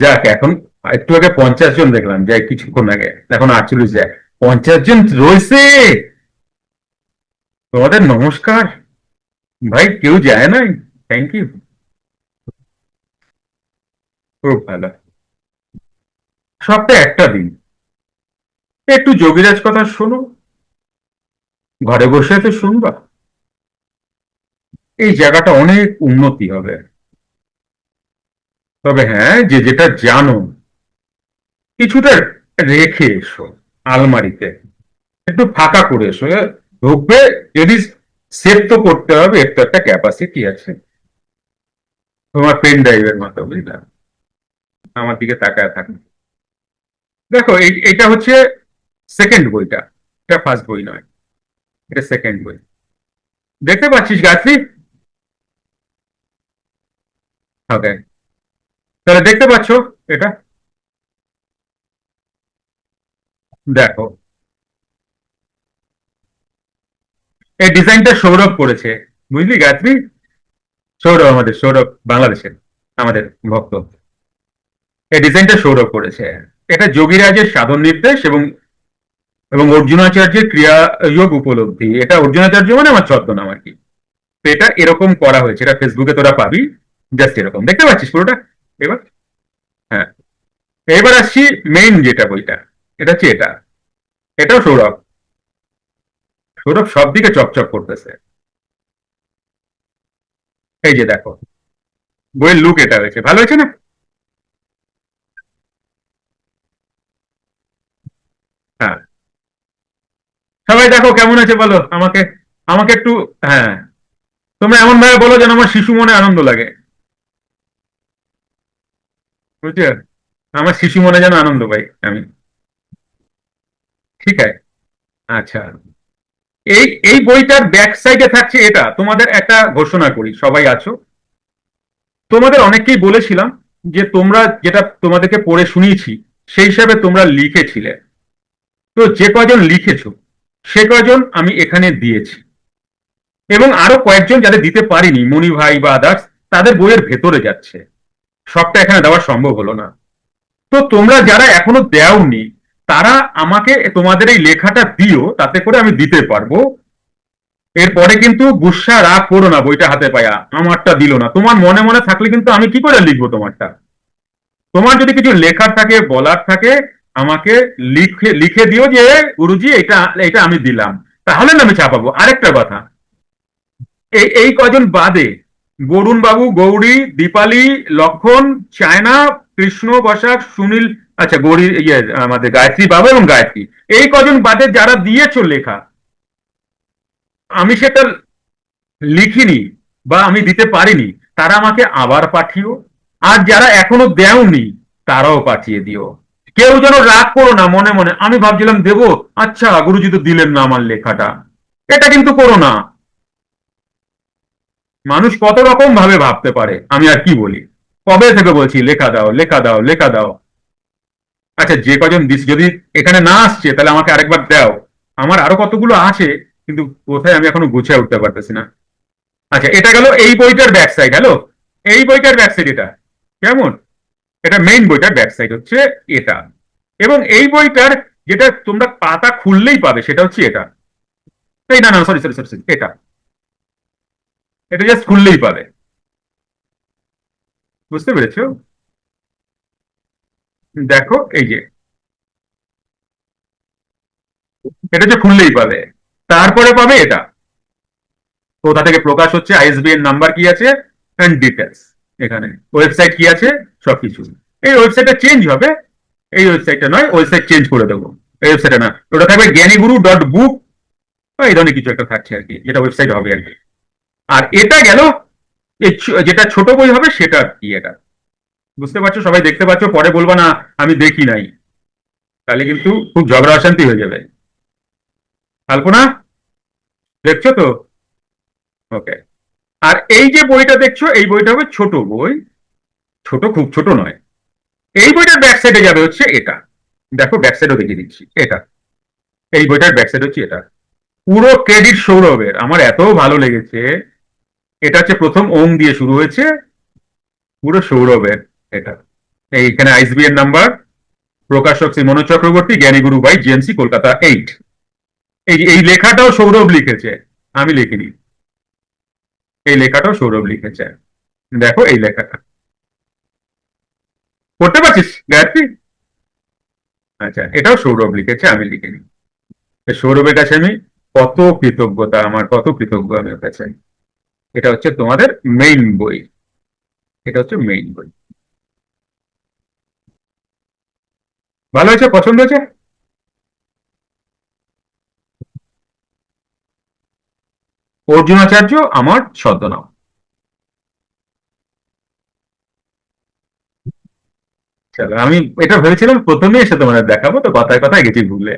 যাক, এখন একটু আগে 50 জন দেখলাম, যাই কিছুক্ষণ আগে এখন 48 যায়। 50 জন রয়েছে। তোমাদের নমস্কার ভাই, কেউ যায় নাই। Thank you. খুব ভালো। সবটা একটা দিন। একটু যোগীরাজ কথা শোনো, ঘরে বসে তো শুনবা। এই জায়গাটা অনেক উন্নতি হবে। তবে হ্যাঁ, যে যেটা জানো কিছুটা রেখে এসো আলমারিতে, একটু ফাঁকা করে এসো। ঢুকবে যদি সেভ তো করতে হবে, এর তো একটা ক্যাপাসিটি আছে। তোমার পেন ড্রাইভের মতো, বুঝলাম। আমার দিকে তাকায় থাকো। দেখো, এইটা হচ্ছে সেকেন্ড বইটা, এটা ফার্স্ট বই নয়, এটা সেকেন্ড বই। দেখতে পাচ্ছিস গাছরি? ওকে, তাহলে দেখতে পাচ্ছ এটা? দেখো, এই ডিজাইনটা সৌরভ করেছে, বুঝলি গায়ত্রী? সৌরভ, আমাদের সৌরভ, বাংলাদেশের আমাদের ভক্ত। এই ডিজাইনটা সৌরভ করেছে। এটা যোগীরাজের সাধন নির্দেশ এবং এবং অর্জুনাচার্যের ক্রিয়া যোগ উপলব্ধি। এটা অর্জুনাচার্য মানে আমার ছদ্মনাম আর কি। তো এটা এরকম করা হয়েছে, এটা ফেসবুকে তোরা পাবি। জাস্ট এরকম দেখতে পাচ্ছিস পুরোটা। এবার হ্যাঁ, এবার আসছি মেইন যেটা বইটা, এটা হচ্ছে এটা। এটাও সৌরভ। সৌরভ সব দিকে চকচক করতেছে। এই যে দেখো, বইয়ের লুক এটা হয়েছে, ভালো হয়েছে না? হ্যাঁ, সবাই দেখো কেমন আছে বলো আমাকে। আমাকে একটু, হ্যাঁ, তোমরা এমন ভাবে বলো যেন আমার শিশু মনে আনন্দ লাগে। বুঝছো? আমার শিশু মনে যেন আনন্দ পাই আমি। ঠিক আছে। আচ্ছা, এই এই বইটার ব্যাক সাইডে থাকছে এটা। তোমাদের একটা ঘোষণা করি, সবাই আছো, তোমাদের অনেককেই বলেছিলাম যে তোমরা যেটা তোমাদেরকে পড়ে শুনিয়েছি সেই হিসাবে তোমরা লিখেছিলে। তো যে কজন লিখেছো সে কজন আমি এখানে দিয়েছি, এবং আরো কয়েকজন যাদের দিতে পারিনি, মনি ভাই বা আদার্স, তাদের বইয়ের ভেতরে যাচ্ছে। সবটা এখানে দেওয়া সম্ভব হলো না। তো তোমরা যারা এখনো দেওনি তারা আমাকে তোমাদের এই লেখাটা দিও, তাতে করে আমি দিতে পারবো। এরপরে কিন্তু গুসা রাগ করো না, বইটা হাতে পায়া আমারটা দিল না। তোমার মনে মনে থাকলে কিন্তু আমি কি করে লিখবো তোমারটা। তোমার যদি কিছু লেখার থাকে, বলার থাকে, আমাকে লিখে লিখে দিও যে গুরুজি এটা এটা আমি দিলাম, তাহলে না আমি ছাপাবো। আরেকটা কথা, এই এই কজন বাদে বরুণ বাবু, গৌরী, দীপালি, লক্ষণ, চায়না, কৃষ্ণ, বসাক, সুনীল, আচ্ছা গৌরী, ইয়ে আমাদের গায়ত্রী বাবু এবং গায়ত্রী, এই কজন বাদে যারা দিয়েছো লেখা, আমি সেটা লিখিনি বা আমি দিতে পারিনি, তারা আমাকে আবার পাঠিও। আর যারা এখনো দেওনি তারাও পাঠিয়ে দিও। কেউ যেন রাগ করো না মনে মনে, আমি ভাবছিলাম দেবো, আচ্ছা গুরুজি তো দিলেন না আমার লেখাটা। এটা কিন্তু করো না। মানুষ কত রকম ভাবে ভাবতে পারে, আমি আর কি বলি। কবে থেকে বলছি লেখা দাও, লেখা দাও, লেখা দাও। আচ্ছা, যে কজন দিস যদি এখানে না আসছে তাহলে আমাকে আরেকবার দাও। আমার আরো কতগুলো আছে, কিন্তু কোথায় আমি এখনো গুছিয়ে উঠতে পারতেছি না। আচ্ছা, এটা গেল এই বইটার ব্যাক সাইড। হ্যালো, এই বইটার ব্যাক সাইড এটা কেমন? এটা মেইন বইটার ব্যাক সাইড হচ্ছে এটা। এবং এই বইটার যেটা তোমরা পাতা খুললেই পাবে সেটা হচ্ছে এটা। এই না না, সরি সরি সরি, এটা, এটা জাস্ট খুললেই পাবে। বুঝতে পেরেছো? দেখো এই যে, এটা হচ্ছে খুললেই পাবে। তারপরে পাবে এটা, কোথা থেকে প্রকাশ হচ্ছে, আইএসবিএন নাম্বার কি আছে, এন্ড ডিটেলস। এখানে ওয়েবসাইট কি আছে, সবকিছু। এই ওয়েবসাইটটা চেঞ্জ হবে, এই ওয়েবসাইটটা নয়, ওয়েবসাইট চেঞ্জ করে দেবো। এই ওয়েবসাইটে না, ওটা থাকবে জ্ঞানীগুরু ডট বুক, এই ধরনের কিছু একটা থাকছে আর কি, যেটা ওয়েবসাইট হবে আর কি। আর এটা গেল এই যেটা ছোট বই হবে সেটা কি এটা। বুঝতে পারছো? সবাই দেখতে পাচ্ছ? পরে বলবা না আমি দেখি নাই, তাহলে কিন্তু খুব ঝগড়া অশান্তি হয়ে যাবে। কল্পনা, দেখছো তো? ওকে। আর এই যে বইটা দেখছো, এই বইটা হবে ছোট বই। ছোট, খুব ছোট নয়। এই বইটার ব্যাক সাইডে যাবে হচ্ছে এটা। দেখো ব্যাক সাইডও দেখিয়ে দিচ্ছি, এটা। এই বইটার ব্যাক সাইড হচ্ছে এটা। পুরো ক্রেডিট সৌরভের, আমার এত ভালো লেগেছে। এটা হচ্ছে প্রথম ওং দিয়ে শুরু হয়েছে, পুরো সৌরভের এটা। এইখানে আইসবিএন নাম্বার, প্রকাশক শ্রী মনোজ চক্রবর্তী, জ্ঞানীগুরু বাই জিএনসি, কলকাতা 8। এই লেখাটাও সৌরভ লিখেছে, আমি লিখিনি। এই লেখাটাও সৌরভ লিখেছে। দেখো এই লেখাটা পড়তে পারছিস গায়ত্রী? আচ্ছা, এটাও সৌরভ লিখেছে, আমি লিখিনি। সৌরভের কাছে আমি কত কৃতজ্ঞতা, আমার কত কৃতজ্ঞ আমি ওর কাছে। এটা হচ্ছে তোমাদের মেইন বই, এটা হচ্ছে মেইন বই। ভালো হয়েছে, পছন্দ হয়েছে? অর্জুনাচার্য আমার ছদ্মনাম। চলো, আমি এটা ভেবেছিলাম প্রথমে এসে তোমাদের দেখাবো, তো কথায় কথায় গেছি ভুলে।